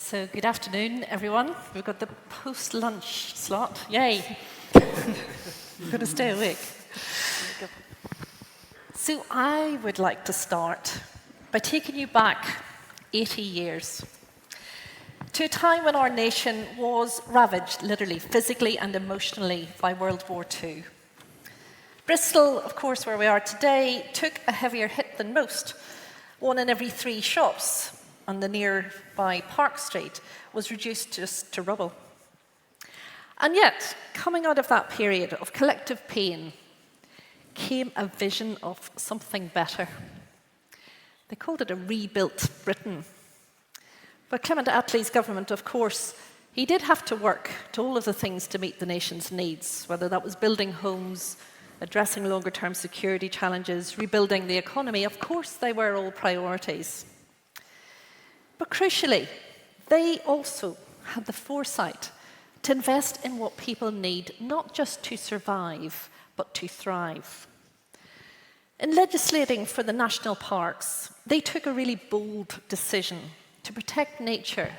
So good afternoon, everyone. We've got the post-lunch slot. Yay! We're going to stay awake. So I would like to start by taking you back 80 years to a time when our nation was ravaged, literally, physically and emotionally, by World War II. Bristol, of course, where we are today, took a heavier hit than most. 1 in every 3 shops on the nearby Park Street was reduced just to rubble. And yet, coming out of that period of collective pain came a vision of something better. They called it a rebuilt Britain. But Clement Attlee's government, of course, he did have to work to all of the things to meet the nation's needs, whether that was building homes, addressing longer-term security challenges, rebuilding the economy. Of course, they were all priorities. But crucially, they also had the foresight to invest in what people need, not just to survive, but to thrive. In legislating for the national parks, they took a really bold decision to protect nature,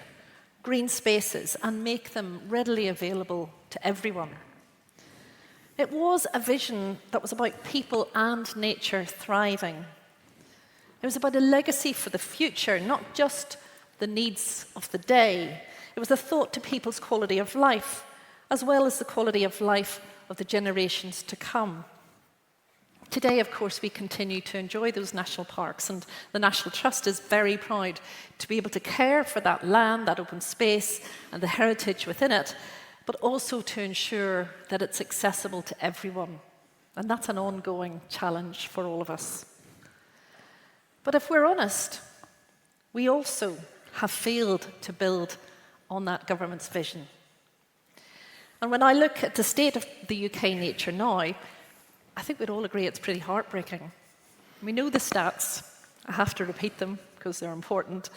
green spaces, and make them readily available to everyone. It was a vision that was about people and nature thriving. It was about a legacy for the future, not just the needs of the day. It was a thought to people's quality of life, as well as the quality of life of the generations to come. Today, of course, we continue to enjoy those national parks, and the National Trust is very proud to be able to care for that land, that open space, and the heritage within it, but also to ensure that it's accessible to everyone. And that's an ongoing challenge for all of us. But if we're honest, we also have failed to build on that government's vision. And when I look at the state of the UK nature now, I think we'd all agree it's pretty heartbreaking. We know the stats. I have to repeat them because they're important.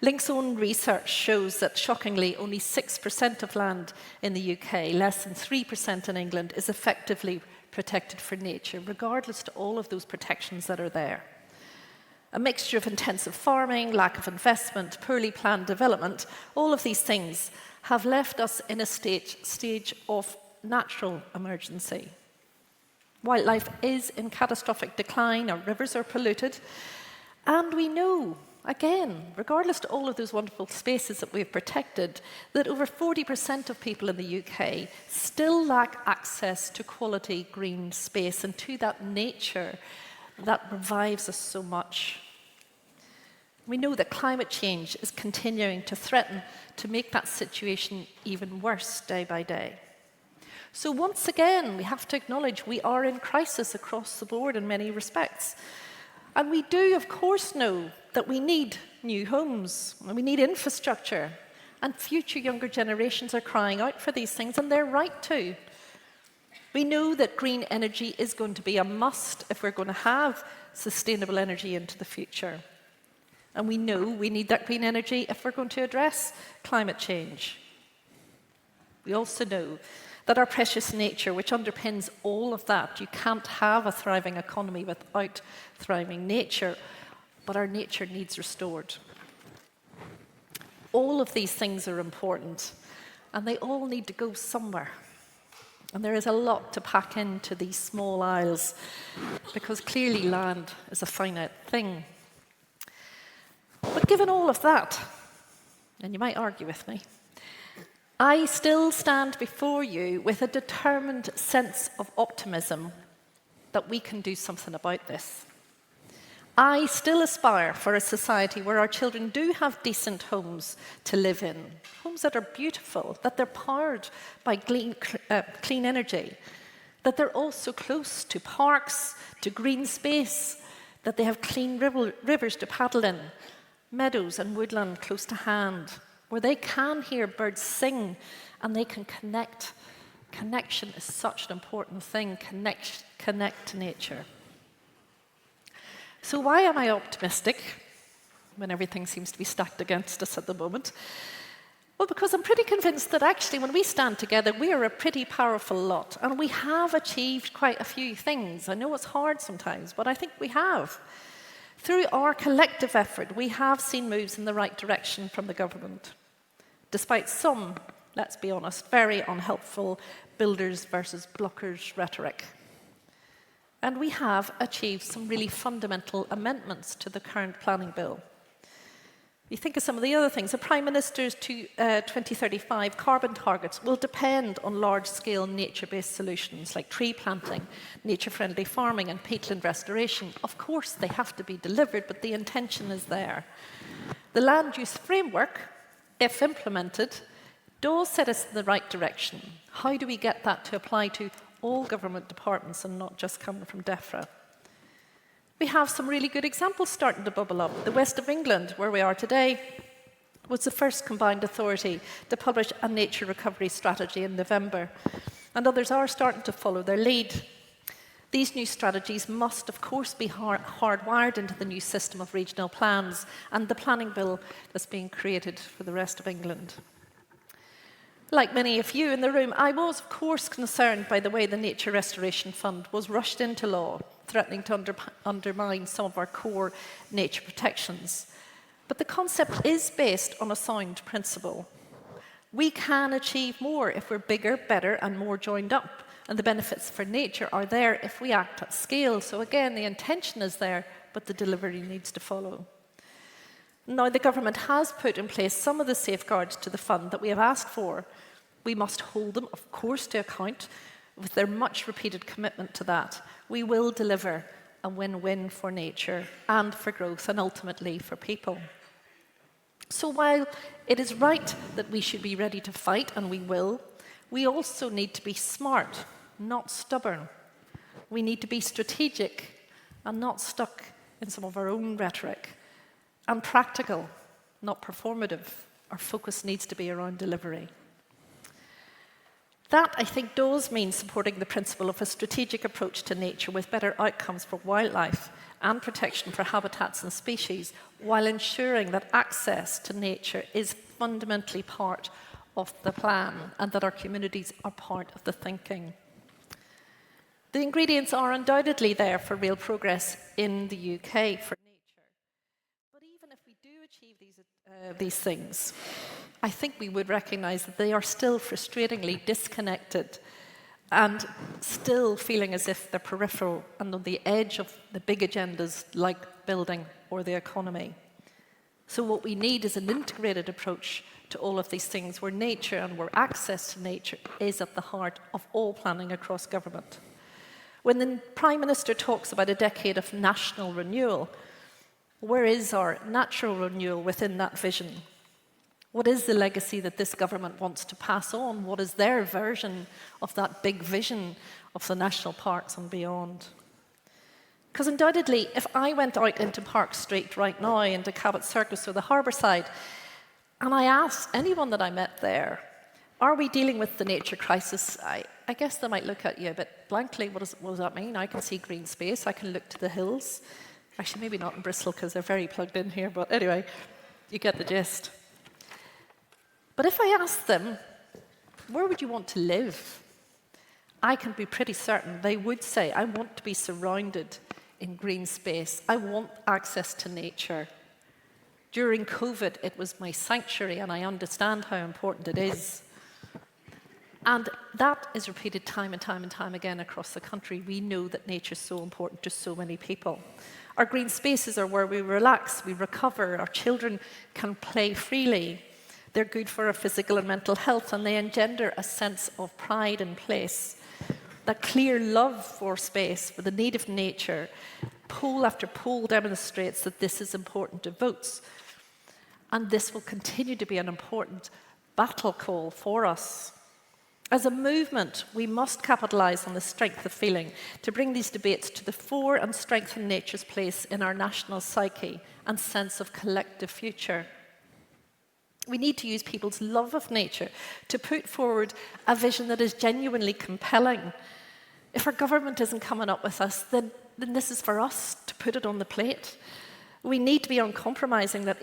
Link's own research shows that, shockingly, only 6% of land in the UK, less than 3% in England, is effectively protected for nature, regardless to all of those protections that are there. A mixture of intensive farming, lack of investment, poorly planned development, all of these things have left us in a stage of natural emergency. Wildlife is in catastrophic decline, our rivers are polluted, and we know, again, regardless to all of those wonderful spaces that we've protected, that over 40% of people in the UK still lack access to quality green space and to that nature that revives us so much. We know that climate change is continuing to threaten to make that situation even worse day by day. So once again, we have to acknowledge we are in crisis across the board in many respects. And we do, of course, know that we need new homes, and we need infrastructure, and future younger generations are crying out for these things, and they're right to. We know that green energy is going to be a must if we're going to have sustainable energy into the future. And we know we need that green energy if we're going to address climate change. We also know that our precious nature, which underpins all of that, you can't have a thriving economy without thriving nature, but our nature needs restored. All of these things are important, and they all need to go somewhere. And there is a lot to pack into these small isles, because clearly land is a finite thing. But given all of that, and you might argue with me, I still stand before you with a determined sense of optimism that we can do something about this. I still aspire for a society where our children do have decent homes to live in, homes that are beautiful, that they're powered by clean energy, that they're also close to parks, to green space, that they have clean rivers to paddle in, meadows and woodland close to hand, where they can hear birds sing and they can connect. Connection is such an important thing, connect to nature. So why am I optimistic when everything seems to be stacked against us at the moment? Well, because I'm pretty convinced that actually when we stand together, we are a pretty powerful lot, and we have achieved quite a few things. I know it's hard sometimes, but I think we have. Through our collective effort, we have seen moves in the right direction from the government. despite some, let's be honest, very unhelpful builders versus blockers rhetoric. And we have achieved some really fundamental amendments to the current planning bill. You think of some of the other things. The Prime Minister's 2035 carbon targets will depend on large-scale nature-based solutions like tree planting, nature-friendly farming and peatland restoration. Of course, they have to be delivered, but the intention is there. The land use framework, if implemented, does set us in the right direction. How do we get that to apply to all government departments and not just coming from DEFRA? We have some really good examples starting to bubble up. The West of England, where we are today, was the first combined authority to publish a nature recovery strategy in November, and others are starting to follow their lead. These new strategies must, of course, be hardwired into the new system of regional plans and the planning bill that's being created for the rest of England. Like many of you in the room, I was, of course, concerned by the way the Nature Restoration Fund was rushed into law, threatening to undermine some of our core nature protections. But the concept is based on a sound principle. We can achieve more if we're bigger, better, and more joined up. And the benefits for nature are there if we act at scale. So again, the intention is there, but the delivery needs to follow. Now, the government has put in place some of the safeguards to the fund that we have asked for. We must hold them, of course, to account with their much repeated commitment to that. We will deliver a win-win for nature and for growth and ultimately for people. So while it is right that we should be ready to fight, and we will, we also need to be smart, not stubborn. We need to be strategic and not stuck in some of our own rhetoric, and practical, not performative. Our focus needs to be around delivery. That, I think, does mean supporting the principle of a strategic approach to nature with better outcomes for wildlife and protection for habitats and species, while ensuring that access to nature is fundamentally part of the plan and that our communities are part of the thinking. The ingredients are undoubtedly there for real progress in the UK for nature. But even if we do achieve these things, I think we would recognise that they are still frustratingly disconnected and still feeling as if they're peripheral and on the edge of the big agendas like building or the economy. So what we need is an integrated approach to all of these things where nature and where access to nature is at the heart of all planning across government. When the Prime Minister talks about a decade of national renewal, where is our natural renewal within that vision? What is the legacy that this government wants to pass on? What is their version of that big vision of the national parks and beyond? Because undoubtedly, if I went out into Park Street right now, into Cabot Circus or the Harbour side, and I asked anyone that I met there, are we dealing with the nature crisis? I guess they might look at you a bit blankly. What does that mean? I can see green space. I can look to the hills. Actually, maybe not in Bristol because they're very plugged in here, but anyway, you get the gist. But if I asked them, where would you want to live? I can be pretty certain they would say, I want to be surrounded in green space. I want access to nature. During COVID, it was my sanctuary, and I understand how important it is. And that is repeated time and time and time again across the country. We know that nature is so important to so many people. Our green spaces are where we relax, we recover, our children can play freely. They're good for our physical and mental health, and they engender a sense of pride and place. That clear love for space, for the need of nature, poll after poll demonstrates that this is important to votes. And this will continue to be an important battle call for us. As a movement, we must capitalise on the strength of feeling to bring these debates to the fore and strengthen nature's place in our national psyche and sense of collective future. We need to use people's love of nature to put forward a vision that is genuinely compelling. If our government isn't coming up with us, then this is for us to put it on the plate. We need to be uncompromising that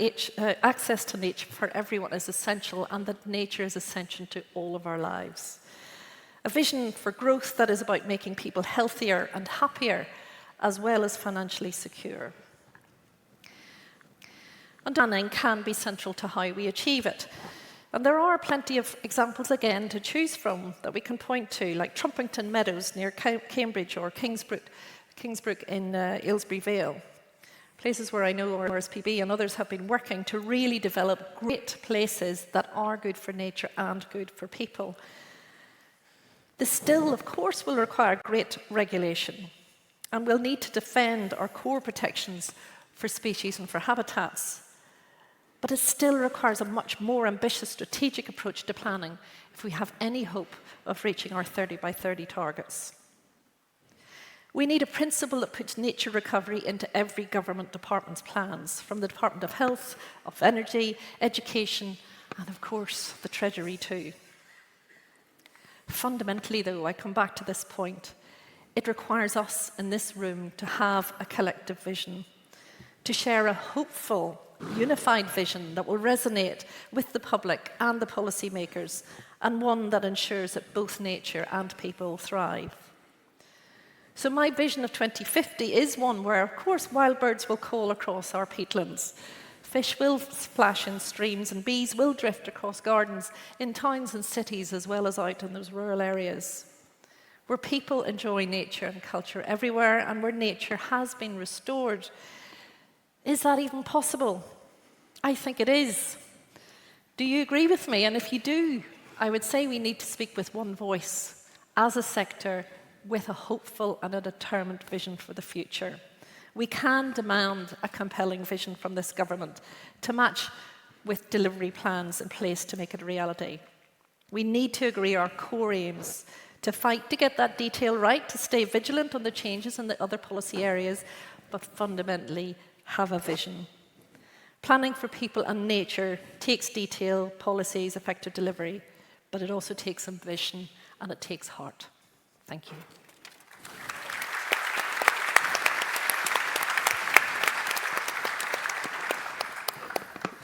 access to nature for everyone is essential and that nature is essential to all of our lives. A vision for growth that is about making people healthier and happier, as well as financially secure. And planning can be central to how we achieve it. And there are plenty of examples, again, to choose from that we can point to, like Trumpington Meadows near Cambridge or Kingsbrook in Aylesbury Vale. Places where I know RSPB and others have been working to really develop great places that are good for nature and good for people. This still, of course, will require great regulation, and we'll need to defend our core protections for species and for habitats. But it still requires a much more ambitious strategic approach to planning if we have any hope of reaching our 30 by 30 targets. We need a principle that puts nature recovery into every government department's plans, from the Department of Health, of Energy, Education, and of course, the Treasury too. Fundamentally, though, I come back to this point, it requires us in this room to have a collective vision, to share a hopeful, unified vision that will resonate with the public and the policymakers, and one that ensures that both nature and people thrive. So my vision of 2050 is one where, of course, wild birds will call across our peatlands. Fish will splash in streams and bees will drift across gardens in towns and cities as well as out in those rural areas. Where people enjoy nature and culture everywhere and where nature has been restored. Is that even possible? I think it is. Do you agree with me? And if you do, I would say we need to speak with one voice as a sector with a hopeful and a determined vision for the future. We can demand a compelling vision from this government to match with delivery plans in place to make it a reality. We need to agree our core aims, to fight to get that detail right, to stay vigilant on the changes in the other policy areas, but fundamentally have a vision. Planning for people and nature takes detail, policies, effective delivery, but it also takes ambition and it takes heart. Thank you.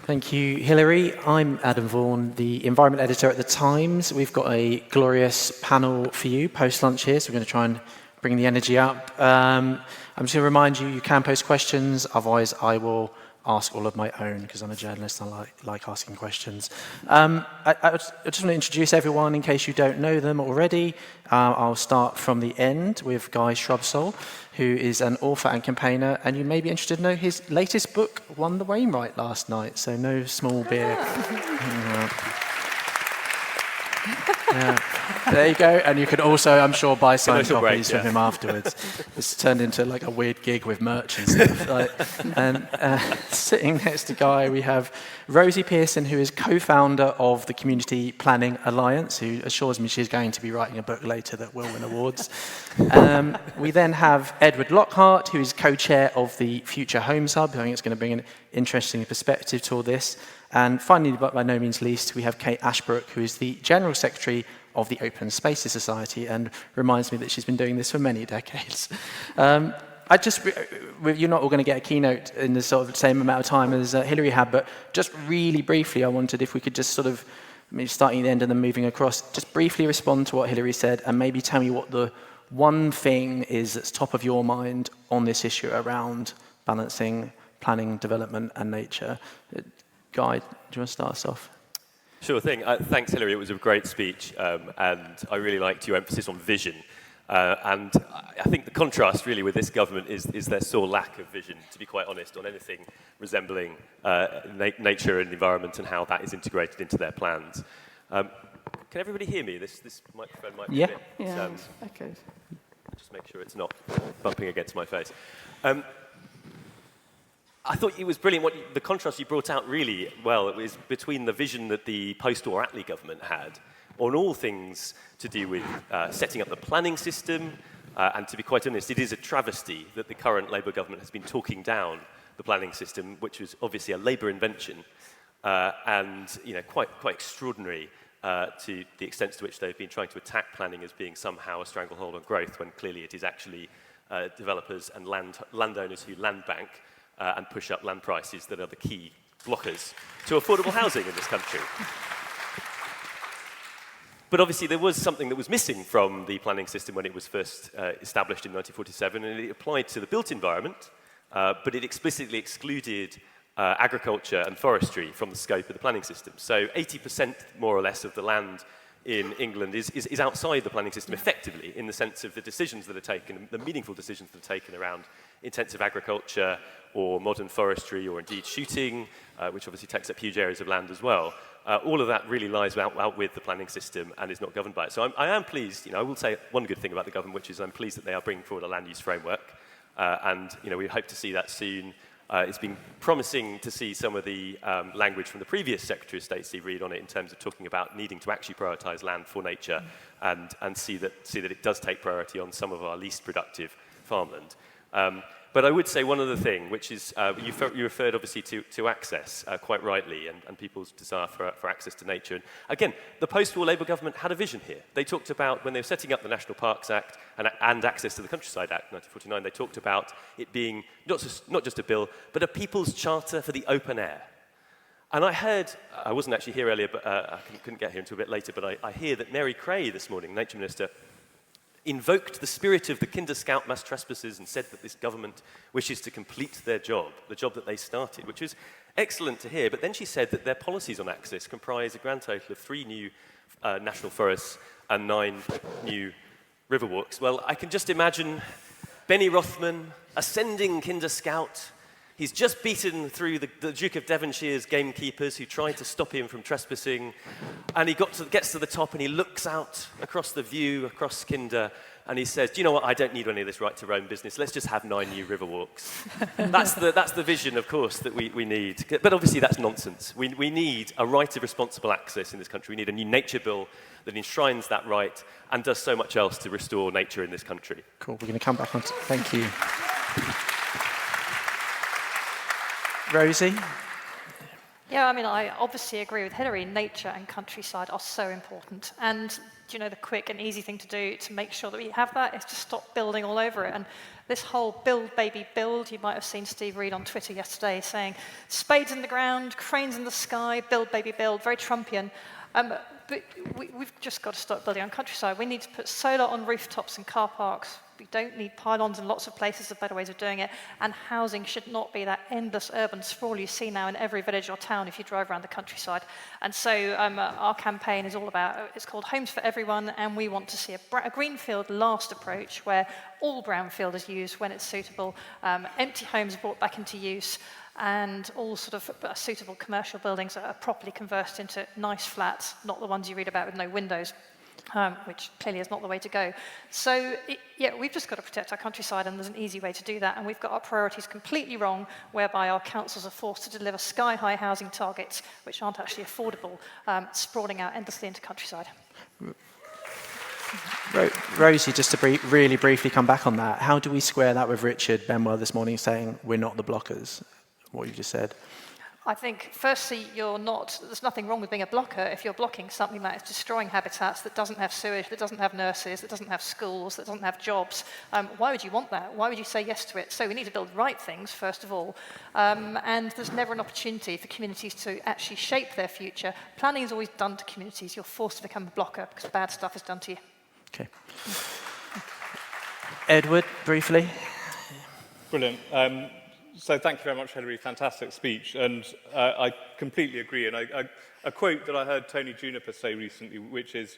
Thank you, Hilary. I'm Adam Vaughan, the Environment Editor at The Times. We've got a glorious panel for you post-lunch here, so we're going to try and bring the energy up. I'm just going to remind you, you can post questions, otherwise I will ask all of my own, because I'm a journalist and I like asking questions. I just want to introduce everyone in case you don't know them already. I'll start from the end with Guy Shrubsole, who is an author and campaigner, and you may be interested to know his latest book won the Wainwright last night, so no small beer. Yeah. There you go, and you can also, I'm sure, buy signed copies from him afterwards. It's turned into like a weird gig with merch and stuff. And sitting next to Guy, we have Rosie Pearson, who is co-founder of the Community Planning Alliance, who assures me she's going to be writing a book later that will win awards. We then have Edward Lockhart, who is co-chair of the Future Homes Hub. I think it's going to bring an interesting perspective to all this. And finally, but by no means least, we have Kate Ashbrook, who is the General Secretary of the Open Spaces Society, and reminds me that she's been doing this for many decades. You're not all going to get a keynote in the sort of same amount of time as Hilary had, but just really briefly, I wondered if we could just sort of, maybe starting at the end and then moving across, just briefly respond to what Hilary said, and maybe tell me what the one thing is that's top of your mind on this issue around balancing planning, development, and nature. Guy, do you want to start us off? Sure thing. Thanks, Hilary. It was a great speech, and I really liked your emphasis on vision. And I think the contrast, really, with this government is their sore lack of vision, to be quite honest, on anything resembling nature and environment and how that is integrated into their plans. Can everybody hear me? This microphone might be a bit... Yeah, okay. Just make sure it's not bumping against my face. I thought it was brilliant the contrast you brought out really well. It was between the vision that the post-war Attlee government had on all things to do with setting up the planning system, and to be quite honest, it is a travesty that the current Labour government has been talking down the planning system, which was obviously a Labour invention, and quite extraordinary to the extent to which they've been trying to attack planning as being somehow a stranglehold on growth, when clearly it is actually developers and landowners who land bank and push up land prices that are the key blockers to affordable housing in this country. But obviously there was something that was missing from the planning system when it was first established in 1947, and it applied to the built environment, but it explicitly excluded agriculture and forestry from the scope of the planning system. So 80% more or less of the land in England is outside the planning system effectively, in the sense of the decisions that are taken, the meaningful decisions that are taken around intensive agriculture or modern forestry or indeed shooting, which obviously takes up huge areas of land as well. All of that really lies out with the planning system and is not governed by it. So I am pleased, I will say one good thing about the government, which is I'm pleased that they are bringing forward a land use framework. And we hope to see that soon. It's been promising to see some of the language from the previous Secretary of State, Steve Reed, on it in terms of talking about needing to actually prioritise land for nature and see that it does take priority on some of our least productive farmland. But I would say one other thing, which is you referred obviously to access quite rightly and people's desire for access to nature. And again, the post-war Labour government had a vision here. They talked about, when they were setting up the National Parks Act and Access to the Countryside Act, 1949, they talked about it being not just a bill, but a people's charter for the open air. And I heard, I wasn't actually here earlier, but I couldn't get here until a bit later, but I hear that Mary Creagh this morning, Nature Minister, invoked the spirit of the Kinder Scout mass trespassers and said that this government wishes to complete their job, the job that they started, which was excellent to hear. But then she said that their policies on access comprise a grand total of 3 new national forests and 9 new river walks. Well, I can just imagine Benny Rothman, ascending Kinder Scout. He's just beaten through the Duke of Devonshire's gamekeepers who tried to stop him from trespassing. And he gets to the top and he looks out across the view, across Kinder, and he says, do you know what, I don't need any of this right to roam business. Let's just have 9 new river walks. That's the vision, of course, that we need. But obviously that's nonsense. We need a right of responsible access in this country. We need a new nature bill that enshrines that right and does so much else to restore nature in this country. Cool, we're going to come back on thank you. Rosie? Yeah, I mean, I obviously agree with Hilary. Nature and countryside are so important. And, the quick and easy thing to do to make sure that we have that is to stop building all over it. And this whole build, baby, build, you might have seen Steve Reed on Twitter yesterday saying, spades in the ground, cranes in the sky, build, baby, build, very Trumpian. But we've just got to stop building on countryside. We need to put solar on rooftops and car parks. We don't need pylons in lots of places, there are better ways of doing it. And housing should not be that endless urban sprawl you see now in every village or town if you drive around the countryside. And so our campaign is all about, it's called Homes for Everyone, and we want to see a greenfield last approach where all brownfield is used when it's suitable, empty homes brought back into use, and all sort of suitable commercial buildings are properly converted into nice flats, not the ones you read about with no windows. Which clearly is not the way to go. So, we've just got to protect our countryside, and there's an easy way to do that, and we've got our priorities completely wrong, whereby our councils are forced to deliver sky-high housing targets, which aren't actually affordable, sprawling out endlessly into countryside. Rosie, just to really briefly come back on that, how do we square that with Richard Benwell this morning saying we're not the blockers, what you just said? I think, firstly, there's nothing wrong with being a blocker if you're blocking something that is destroying habitats, that doesn't have sewage, that doesn't have nurses, that doesn't have schools, that doesn't have jobs. Why would you want that? Why would you say yes to it? So we need to build right things, first of all. And there's never an opportunity for communities to actually shape their future. Planning is always done to communities. You're forced to become a blocker because bad stuff is done to you. Okay. Edward, briefly. Brilliant. So thank you very much, Hilary. Fantastic speech. And I completely agree. And a quote that I heard Tony Juniper say recently, which is,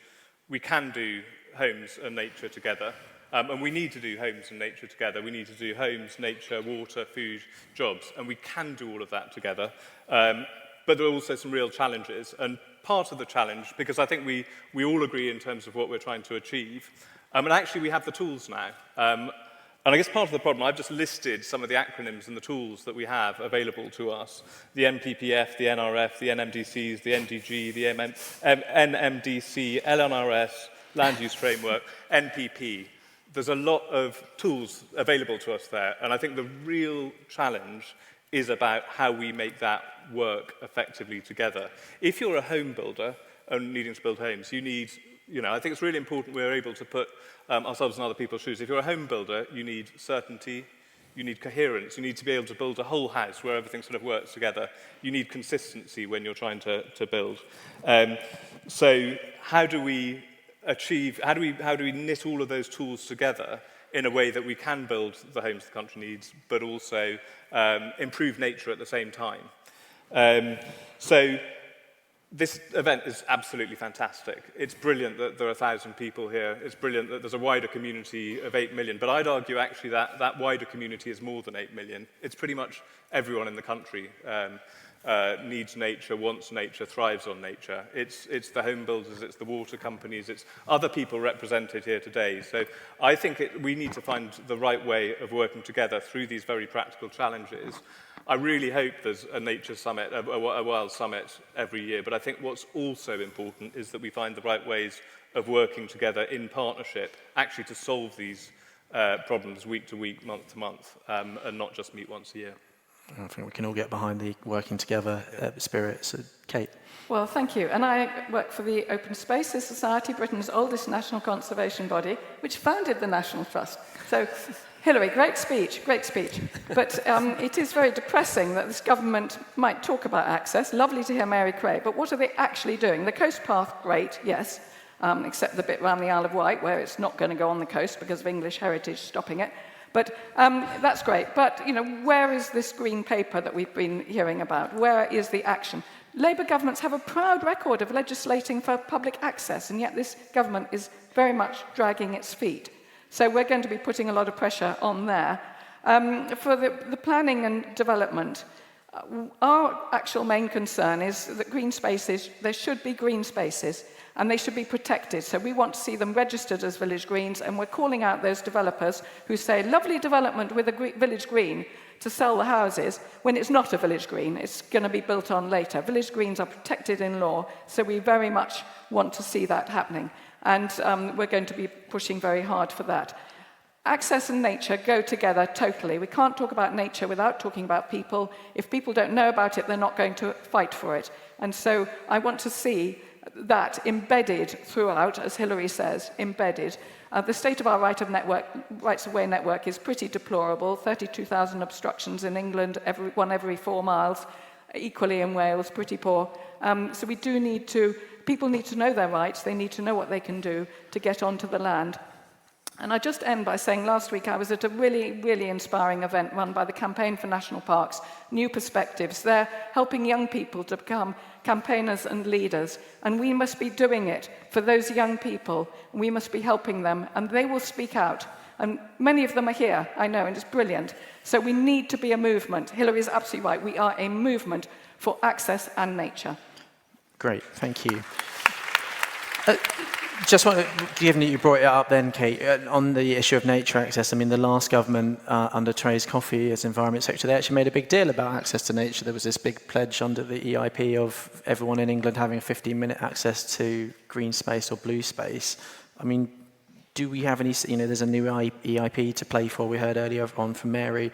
we can do homes and nature together. And we need to do homes and nature together. We need to do homes, nature, water, food, jobs. And we can do all of that together. But there are also some real challenges. And part of the challenge, because I think we all agree in terms of what we're trying to achieve, and actually we have the tools now. And I guess part of the problem, I've just listed some of the acronyms and the tools that we have available to us. The NPPF, the NRF, the NMDCs, the NDG, the NMDC, LNRS, Land Use Framework, NPP. There's a lot of tools available to us there. And I think the real challenge is about how we make that work effectively together. If you're a home builder and needing to build homes, you need, I think it's really important we're able to put ourselves in other people's shoes. If you're a home builder, you need certainty, you need coherence, you need to be able to build a whole house where everything sort of works together. You need consistency when you're trying to build. So how do we knit all of those tools together in a way that we can build the homes the country needs, but also improve nature at the same time. So this event is absolutely fantastic. It's brilliant that there are 1,000 people here. It's brilliant that there's a wider community of 8 million. But I'd argue actually that that wider community is more than 8 million. It's pretty much everyone in the country needs nature, wants nature, thrives on nature. It's the home builders, it's the water companies, it's other people represented here today. So I think we need to find the right way of working together through these very practical challenges. I really hope there's a nature summit, a wild summit every year, but I think what's also important is that we find the right ways of working together in partnership, actually to solve these problems week to week, month to month, and not just meet once a year. I think we can all get behind the working together spirit. So, Kate. Well, thank you. And I work for the Open Spaces Society, Britain's oldest national conservation body, which founded the National Trust. So, Hilary, great speech, great speech. But it is very depressing that this government might talk about access. Lovely to hear Mary Craig, but what are they actually doing? The coast path, great, yes, except the bit around the Isle of Wight, where it's not going to go on the coast because of English heritage stopping it. But that's great. But, you know, where is this green paper that we've been hearing about? Where is the action? Labour governments have a proud record of legislating for public access, and yet this government is very much dragging its feet. So we're going to be putting a lot of pressure on there. For the planning and development, our actual main concern is that green spaces, there should be green spaces, and they should be protected. So we want to see them registered as village greens, and we're calling out those developers who say, lovely development with a village green to sell the houses, when it's not a village green, it's going to be built on later. Village greens are protected in law, so we very much want to see that happening. And we're going to be pushing very hard for that. Access and nature go together totally. We can't talk about nature without talking about people. If people don't know about it, they're not going to fight for it. And so I want to see that embedded throughout, as Hilary says, embedded. The state of our rights-of-way network is pretty deplorable. 32,000 obstructions in England, one every 4 miles. Equally in Wales, pretty poor. So we do need to, people need to know their rights. They need to know what they can do to get onto the land. And I just end by saying last week I was at a really, really inspiring event run by the Campaign for National Parks, New Perspectives. They're helping young people to become campaigners and leaders. And we must be doing it for those young people. We must be helping them, and they will speak out. And many of them are here, I know, and it's brilliant. So we need to be a movement. Hilary's absolutely right. We are a movement for access and nature. Great, thank you. Just want to, given that you brought it up then, Kate, on the issue of nature access, I mean, the last government under Therese Coffey as Environment Secretary, they actually made a big deal about access to nature. There was this big pledge under the EIP of everyone in England having a 15-minute access to green space or blue space. I mean, do we have any, you know, there's a new EIP to play for, we heard earlier on from Mary.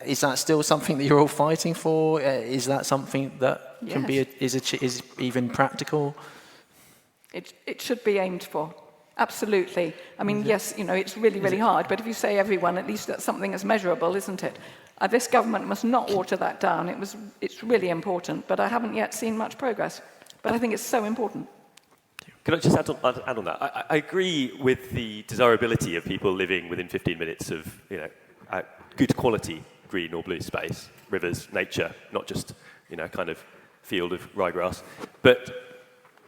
Is that still something that you're all fighting for? Is that something that can be, is even practical? It should be aimed for, absolutely. I mean, yes, you know, it's really, really hard, but if you say everyone, at least that's something that's measurable, isn't it? This government must not water that down. It's really important, but I haven't yet seen much progress. But I think it's so important. Can I just add on that? I agree with the desirability of people living within 15 minutes of, you know, good quality green or blue space, rivers, nature, not just, you know, kind of field of ryegrass. But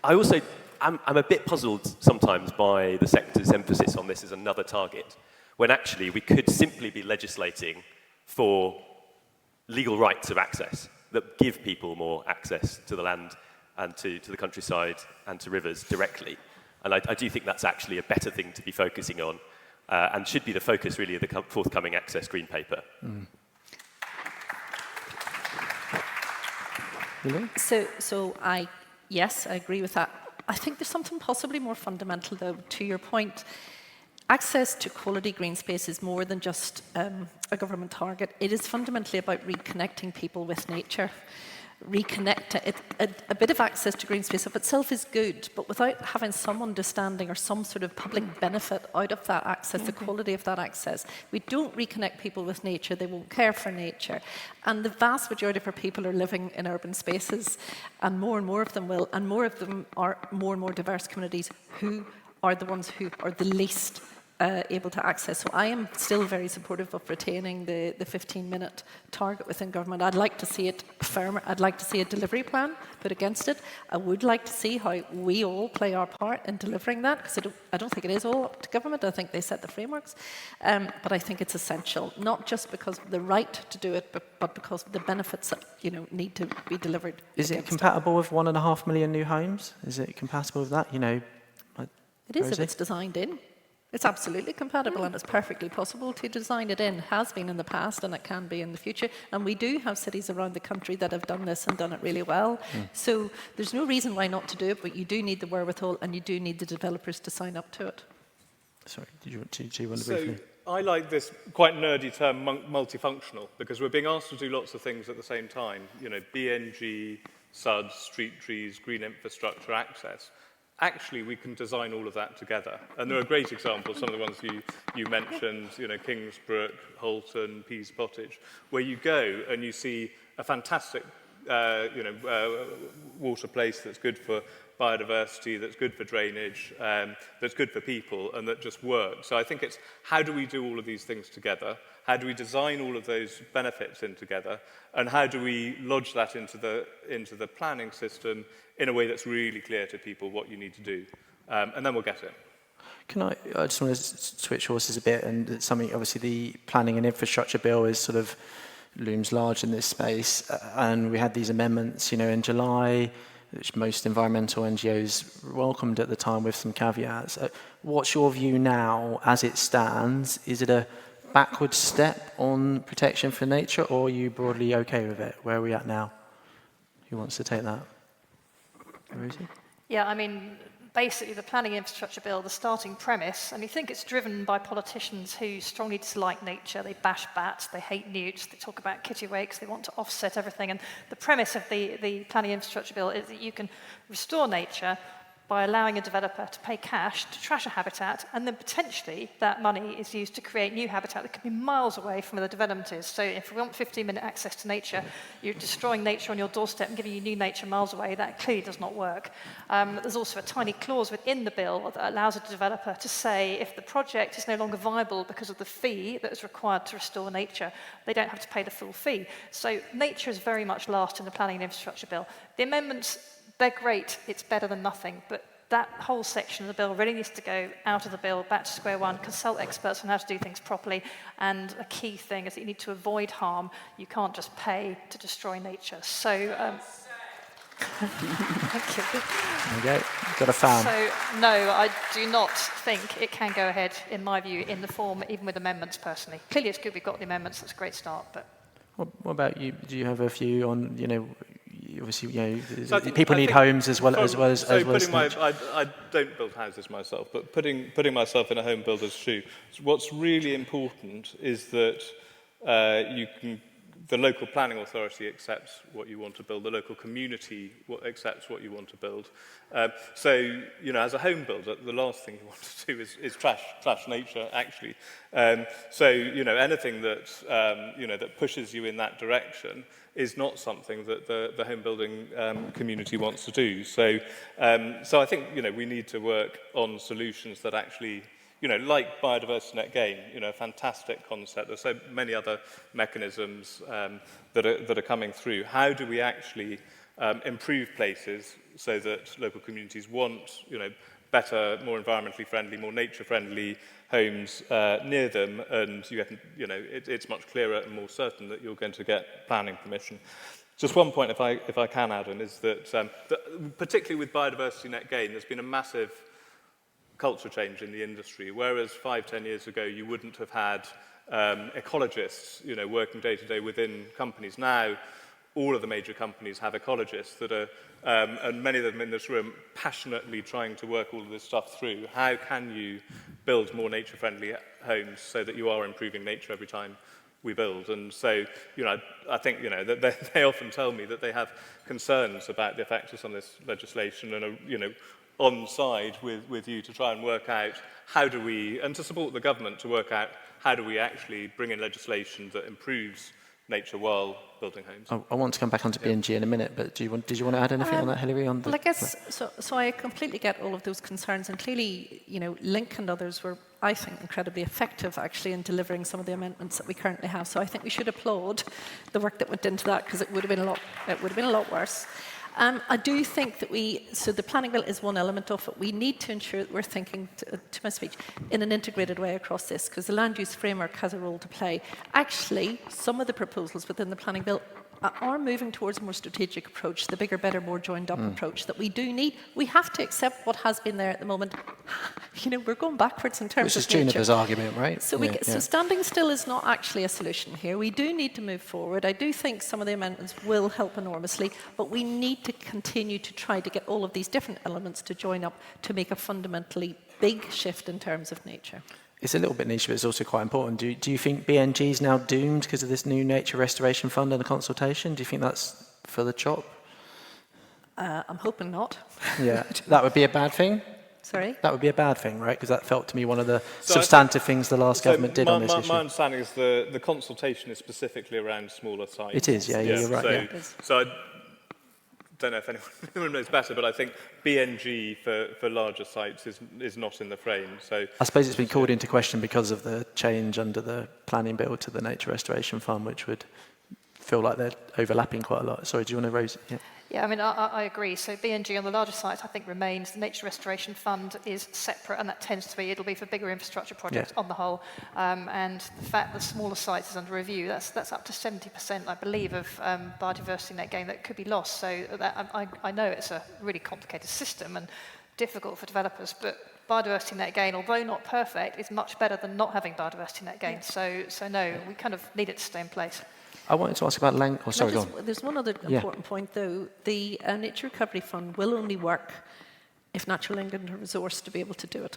I also I'm a bit puzzled sometimes by the sector's emphasis on this as another target, when actually we could simply be legislating for legal rights of access that give people more access to the land and to the countryside and to rivers directly. And I do think that's actually a better thing to be focusing on and should be the focus really of the forthcoming Access Green Paper. Mm. Yes, I agree with that. I think there's something possibly more fundamental, though, to your point. Access to quality green space is more than just a government target. It is fundamentally about reconnecting people with nature. A bit of access to green space of itself is good, but without having some understanding or some sort of public benefit out of that access, the quality of that access, we don't reconnect people with nature, they won't care for nature. And the vast majority of our people are living in urban spaces, and more of them will, and more of them are more and more diverse communities who are the ones who are the least able to access. So I am still very supportive of retaining the 15-minute target within government. I'd like to see it firmer. I'd like to see a delivery plan put against it. I would like to see how we all play our part in delivering that, because I don't think it is all up to government. I think they set the frameworks. But I think it's essential, not just because of the right to do it, but because of the benefits that need to be delivered. Is it compatible with 1.5 million new homes? Is it compatible with that? It is if it's designed in. It's absolutely compatible, and it's perfectly possible to design it in. It has been in the past, and it can be in the future. And we do have cities around the country that have done this and done it really well. So there's no reason why not to do it, but you do need the wherewithal, and you do need the developers to sign up to it. Sorry, do you want to briefly? I like this quite nerdy term, multifunctional, because we're being asked to do lots of things at the same time. BNG, SUDs, street trees, green infrastructure, access. Actually, we can design all of that together. And there are great examples, some of the ones you mentioned, Kingsbrook, Holton, Pease Pottage, where you go and you see a fantastic, water place that's good for biodiversity, that's good for drainage, that's good for people, and that just works. So I think it's how do we do all of these things together? How do we design all of those benefits in together? And how do we lodge that into the planning system in a way that's really clear to people what you need to do? And then we'll get it. I just want to switch horses a bit, and it's something, obviously the planning and infrastructure bill is sort of looms large in this space, and we had these amendments, in July, which most environmental NGOs welcomed at the time with some caveats. What's your view now as it stands? Is it a backward step on protection for nature, or are you broadly okay with it? Where are we at now? Who wants to take that? Rosie? Yeah, basically the planning infrastructure bill, the starting premise, and you think it's driven by politicians who strongly dislike nature. They bash bats, they hate newts, they talk about kittiwakes, they want to offset everything. And the premise of the planning infrastructure bill is that you can restore nature by allowing a developer to pay cash to trash a habitat, and then potentially that money is used to create new habitat that could be miles away from where the development is. So if we want 15-minute access to nature, you're destroying nature on your doorstep and giving you new nature miles away. That clearly does not work. There's also a tiny clause within the bill that allows a developer to say if the project is no longer viable because of the fee that is required to restore nature, they don't have to pay the full fee. So nature is very much last in the planning and infrastructure bill. The amendments, they're great, it's better than nothing, but that whole section of the bill really needs to go out of the bill, back to square one, consult experts on how to do things properly, and a key thing is that you need to avoid harm. You can't just pay to destroy nature. So, thank you. There you go, got a fan. So, no, I do not think it can go ahead, in my view, in the form, even with amendments, personally. Clearly it's good we've got the amendments, that's a great start, but... What about you? Do you have a view on, obviously, So people need homes as well as I don't build houses myself, but putting myself in a home builder's shoe, what's really important is that the local planning authority accepts what you want to build, the local community accepts what you want to build. So, as a home builder, the last thing you want to do is trash nature, actually. So, anything that, that pushes you in that direction is not something that the home building community wants to do. So, so I think, we need to work on solutions that actually, like biodiversity net gain, a fantastic concept. There's so many other mechanisms that are coming through. How do we actually improve places so that local communities want, better, more environmentally friendly, more nature-friendly homes near them, and it's much clearer and more certain that you're going to get planning permission. Just one point, if I can, Adam, is that particularly with biodiversity net gain, there's been a massive culture change in the industry. Whereas 5-10 years ago, you wouldn't have had ecologists, working day to day within companies. Now, all of the major companies have ecologists that are, and many of them in this room, passionately trying to work all of this stuff through. How can you build more nature-friendly homes so that you are improving nature every time we build? And so, I think, that they often tell me that they have concerns about the effects on this legislation and are, on side with you to try and work out how do we, and to support the government to work out how do we actually bring in legislation that improves nature while building homes. I want to come back onto BNG in a minute, but did you want to add anything on that, Hilary? Well, I guess, so I completely get all of those concerns, and clearly, Link and others were, I think, incredibly effective, actually, in delivering some of the amendments that we currently have. So I think we should applaud the work that went into that, because it would have been a lot worse. I do think that so the planning bill is one element of it. We need to ensure that we're thinking, to my speech, in an integrated way across this, because the land use framework has a role to play. Actually, some of the proposals within the planning bill are moving towards a more strategic approach, the bigger, better, more joined up approach that we do need. We have to accept what has been there at the moment. We're going backwards in terms of nature. Which is Juniper's argument, right? So, so standing still is not actually a solution here. We do need to move forward. I do think some of the amendments will help enormously, but we need to continue to try to get all of these different elements to join up to make a fundamentally big shift in terms of nature. It's a little bit niche, but it's also quite important. Do you think BNG is now doomed because of this new Nature Restoration Fund and the consultation? Do you think that's for the chop? I'm hoping not. Yeah, that would be a bad thing? Sorry? That would be a bad thing, right? Because that felt to me one of the substantive things the last government did on this issue. My understanding is the consultation is specifically around smaller sites. It is, yeah, you're right. So I don't know if anyone knows better, but I think BNG for larger sites is not in the frame. So I suppose it's been called into question because of the change under the planning bill to the Nature Restoration Fund, which would feel like they're overlapping quite a lot. Sorry, do you want to raise it? Yeah. Yeah, I mean, I agree. So BNG on the larger sites, I think, remains. The Nature Restoration Fund is separate, and that tends to be, it'll be for bigger infrastructure projects on the whole. And the fact that smaller sites is under review, that's up to 70%, I believe, of biodiversity net gain that could be lost. So that, I know it's a really complicated system and difficult for developers, but biodiversity net gain, although not perfect, is much better than not having biodiversity net gain. So no, we kind of need it to stay in place. I wanted to ask about language. Oh, sorry, go on. There's one other important point, though. The Nature Recovery Fund will only work if Natural England are resourced to be able to do it.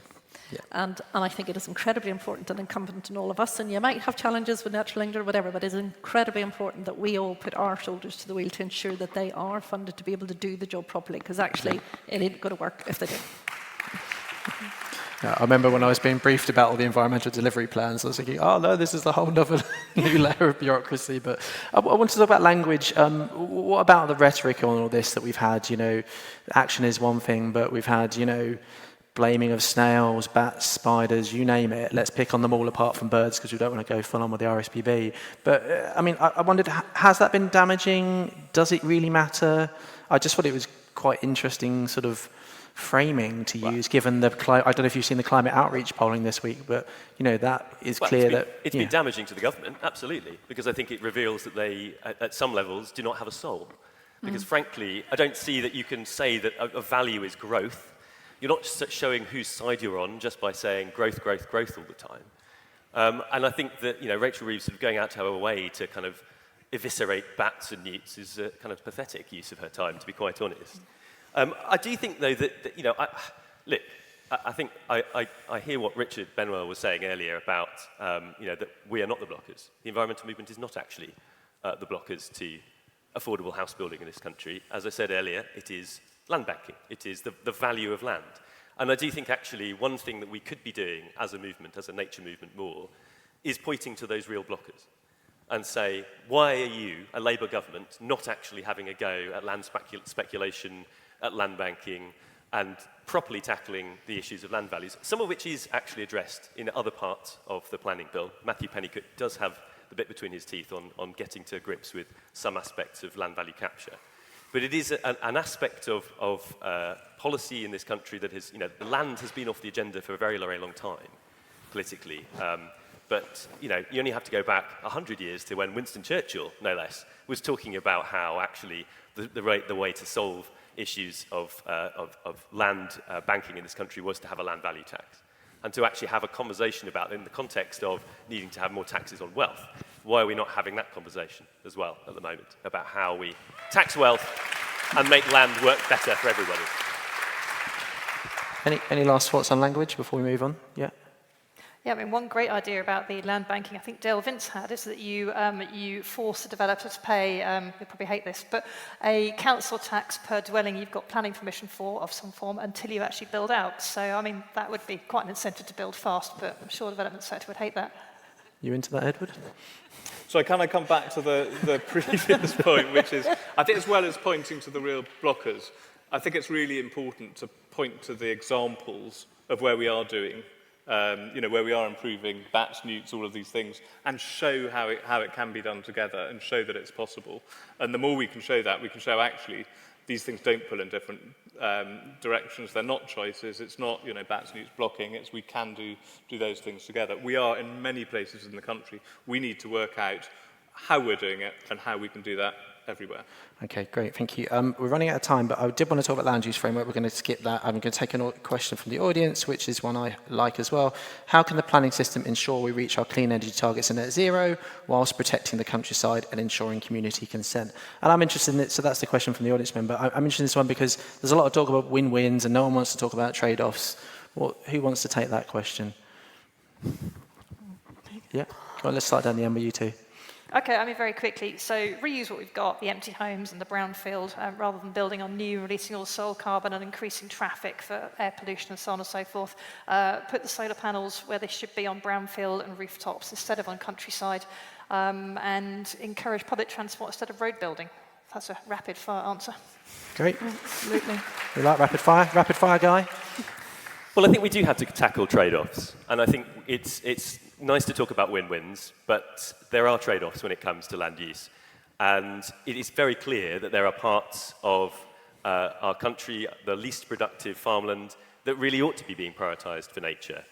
Yeah. And I think it is incredibly important and incumbent on all of us. And you might have challenges with Natural England or whatever, but it is incredibly important that we all put our shoulders to the wheel to ensure that they are funded to be able to do the job properly, because actually it ain't going to work if they don't. Yeah, I remember when I was being briefed about all the environmental delivery plans, I was thinking, oh no, this is a whole other new layer of bureaucracy. But I want to talk about language. What about the rhetoric on all this that we've had? Action is one thing, but we've had, blaming of snails, bats, spiders, you name it. Let's pick on them all apart from birds because we don't want to go full on with the RSPB. But I wondered, has that been damaging? Does it really matter? I just thought it was quite interesting sort of framing to use, given the I don't know if you've seen the climate outreach polling this week, but that is clear it's been damaging to the government, absolutely, because I think it reveals that they, at some levels, do not have a soul. Because frankly, I don't see that you can say that a value is growth. You're not just showing whose side you're on just by saying growth, growth, growth all the time. And I think that Rachel Reeves sort of going out to her way to kind of eviscerate bats and newts is a kind of pathetic use of her time, to be quite honest. I do think, though, that I think I hear what Richard Benwell was saying earlier about, that we are not the blockers. The environmental movement is not actually the blockers to affordable house building in this country. As I said earlier, it is land banking. It is the value of land. And I do think, actually, one thing that we could be doing as a movement, as a nature movement more, is pointing to those real blockers and say, why are you, a Labour government, not actually having a go at land speculation, at land banking, and properly tackling the issues of land values, some of which is actually addressed in other parts of the planning bill. Matthew Pennycook does have the bit between his teeth on getting to grips with some aspects of land value capture. But it is an aspect of policy in this country that has, the land has been off the agenda for a very, very long time, politically. But, you only have to go back 100 years to when Winston Churchill, no less, was talking about how actually the way to solve issues of land banking in this country was to have a land value tax, and to actually have a conversation about, in the context of needing to have more taxes on wealth, why are we not having that conversation as well at the moment about how we tax wealth and make land work better for everybody? Any last thoughts on language before we move on? Yeah. Yeah, I mean, one great idea about the land banking, I think Dale Vince had, is that you force the developer to pay, you'll probably hate this, but a council tax per dwelling you've got planning permission for of some form until you actually build out. So, I mean, that would be quite an incentive to build fast, but I'm sure the development sector would hate that. You into that, Edward? So can I come back to the previous point, which is, I think as well as pointing to the real blockers, I think it's really important to point to the examples of where we are doing, where we are improving bats, newts, all of these things, and show how it can be done together and show that it's possible. And the more we can show that, we can show actually these things don't pull in different directions. They're not choices. It's not, bats, newts blocking. It's we can do those things together. We are in many places in the country. We need to work out how we're doing it and how we can do that everywhere. Okay, great, thank you. We're running out of time, but I did want to talk about land use framework. We're going to skip that. I'm going to take a question from the audience, which is one I like as well. How can the planning system ensure we reach our clean energy targets in net zero whilst protecting the countryside and ensuring community consent? And I'm interested in it, so that's the question from the audience member. I'm interested in this one because there's a lot of talk about win-wins and no one wants to talk about trade-offs. Who wants to take that question? Yeah, well, let's start down the end with you two. Okay, I mean, very quickly. So reuse what we've got, the empty homes and the brownfield, rather than building on new, releasing all soil carbon and increasing traffic for air pollution and so on and so forth. Put the solar panels where they should be on brownfield and rooftops instead of on countryside, and encourage public transport instead of road building. That's a rapid fire answer. Great. Absolutely. We like rapid fire. Rapid fire guy? Well, I think we do have to tackle trade-offs, and I think it's nice to talk about win-wins, but there are trade-offs when it comes to land use. And it is very clear that there are parts of our country, the least productive farmland, that really ought to be being prioritised for nature.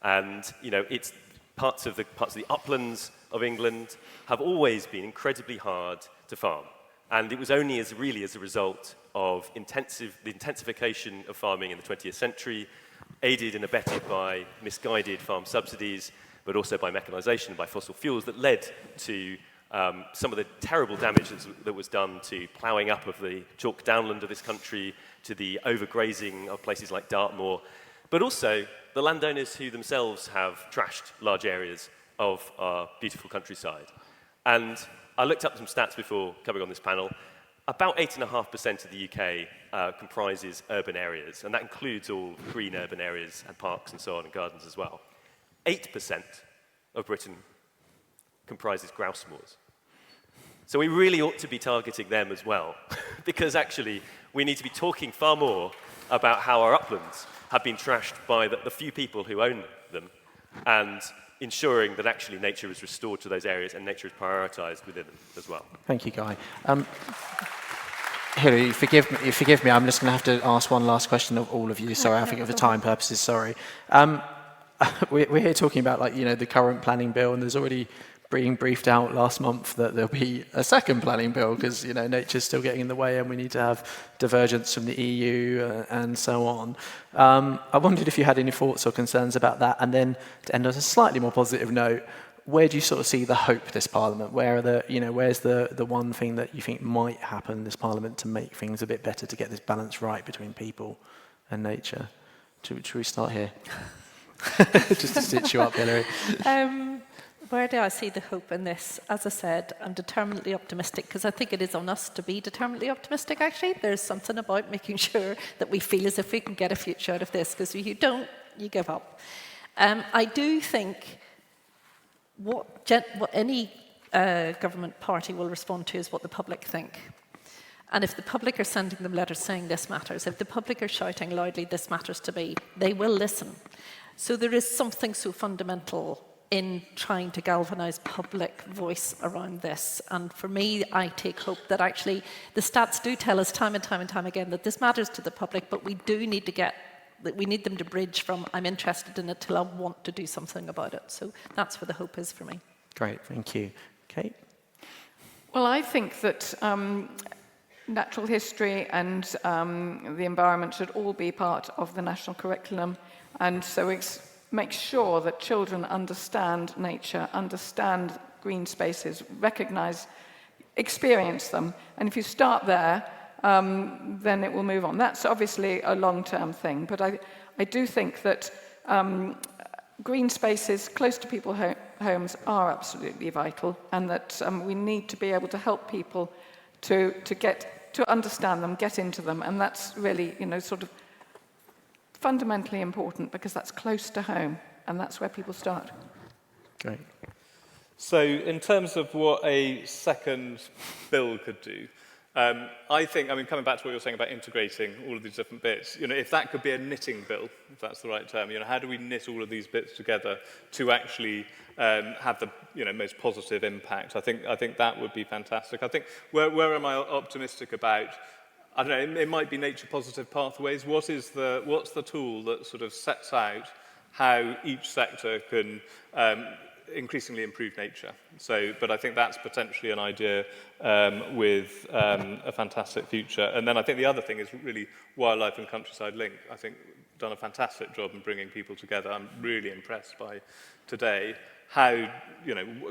And, it's parts of the uplands of England have always been incredibly hard to farm. And it was only as a result of the intensification of farming in the 20th century, aided and abetted by misguided farm subsidies, but also by mechanisation and by fossil fuels, that led to some of the terrible damage that was done to ploughing up of the chalk downland of this country, to the overgrazing of places like Dartmoor, but also the landowners who themselves have trashed large areas of our beautiful countryside. And I looked up some stats before coming on this panel. About 8.5% of the UK comprises urban areas, and that includes all green urban areas and parks and so on, and gardens as well. 8% of Britain comprises grouse moors. So we really ought to be targeting them as well, because actually we need to be talking far more about how our uplands have been trashed by the few people who own them, and ensuring that actually nature is restored to those areas and nature is prioritised within them as well. Thank you, Guy. Hilary, forgive me, I'm just going to have to ask one last question of all of you. Sorry, I think for time purposes, sorry. We're here talking about, the current planning bill, and there's already being briefed out last month that there'll be a second planning bill because, nature's still getting in the way and we need to have divergence from the EU and so on. I wondered if you had any thoughts or concerns about that, and then to end on a slightly more positive note, where do you sort of see the hope this Parliament? Where's the one thing that you think might happen this Parliament to make things a bit better, to get this balance right between people and nature? Should we start here? Just to stitch you up, Hilary. Where do I see the hope in this? As I said, I'm determinedly optimistic because I think it is on us to be determinedly optimistic, actually. There's something about making sure that we feel as if we can get a future out of this, because if you don't, you give up. I do think what any government party will respond to is what the public think. And if the public are sending them letters saying this matters, if the public are shouting loudly this matters to me, they will listen. So there is something so fundamental in trying to galvanise public voice around this. And for me, I take hope that actually the stats do tell us time and time and time again that this matters to the public, but we do need to we need them to bridge from I'm interested in it till I want to do something about it. So that's where the hope is for me. Great, thank you. Kate? Well, I think that natural history and the environment should all be part of the national curriculum. And so make sure that children understand nature, understand green spaces, recognise, experience them. And if you start there, then it will move on. That's obviously a long-term thing, but I do think that green spaces close to people's homes are absolutely vital, and that we need to be able to help people to understand them, get into them, and that's really, sort of fundamentally important because that's close to home, and that's where people start. Great. So in terms of what a second bill could do, I think, coming back to what you were saying about integrating all of these different bits, if that could be a knitting bill, if that's the right term, how do we knit all of these bits together to actually have the most positive impact? I think that would be fantastic. I think where am I optimistic about? I don't know. It might be nature positive pathways. What's the tool that sort of sets out how each sector can increasingly improve nature? But I think that's potentially an idea with a fantastic future. And then I think the other thing is really wildlife and countryside link. I think done a fantastic job in bringing people together. I'm really impressed by today how,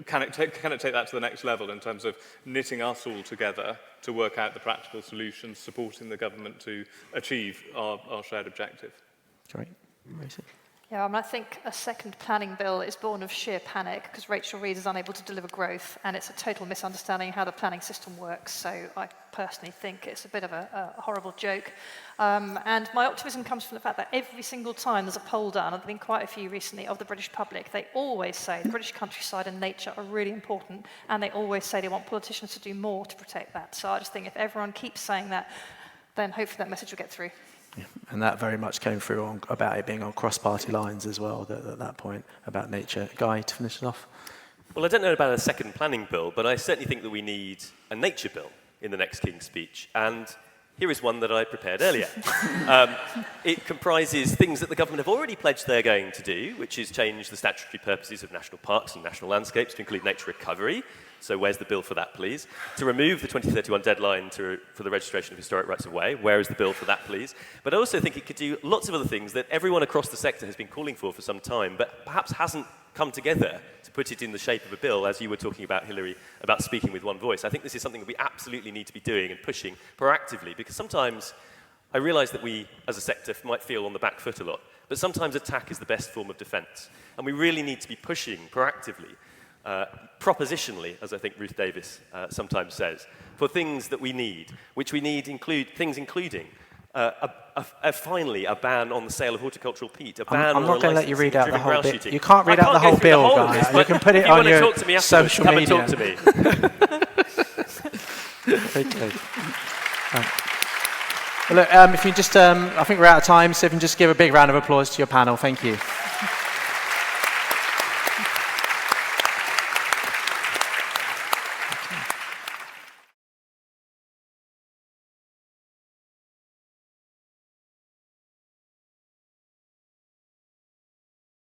can it take that to the next level in terms of knitting us all together to work out the practical solutions, supporting the government to achieve our shared objective. Great. Rosie? Yeah, I think a second planning bill is born of sheer panic because Rachel Reid is unable to deliver growth, and it's a total misunderstanding of how the planning system works. So I personally think it's a bit of a horrible joke. And my optimism comes from the fact that every single time there's a poll done, and there have been quite a few recently, of the British public, they always say the British countryside and nature are really important, and they always say they want politicians to do more to protect that. So I just think if everyone keeps saying that, then hopefully that message will get through. Yeah, and that very much came through about it being on cross-party lines as well, at that point, about nature. Guy, to finish it off? Well, I don't know about a second planning bill, but I certainly think that we need a nature bill in the next King's Speech. And here is one that I prepared earlier. It comprises things that the government have already pledged they're going to do, which is change the statutory purposes of national parks and national landscapes to include nature recovery. So where's the bill for that, please? To remove the 2031 deadline for the registration of historic rights of way. Where is the bill for that, please? But I also think it could do lots of other things that everyone across the sector has been calling for some time, but perhaps hasn't come together to put it in the shape of a bill, as you were talking about, Hilary, about speaking with one voice. I think this is something that we absolutely need to be doing and pushing proactively, because sometimes I realise that we, as a sector, might feel on the back foot a lot, but sometimes attack is the best form of defence, and we really need to be pushing proactively, propositionally, as I think Ruth Davis sometimes says, for things that we need, which we need including finally a ban on the sale of horticultural peat. I'm not going to let you read out the whole bit. Shooting. You can't read out the whole bill, guys. You can put it on your social media. Come and talk to me. Okay. Well, look, if you just, I think we're out of time, so if you can just give a big round of applause to your panel. Thank you.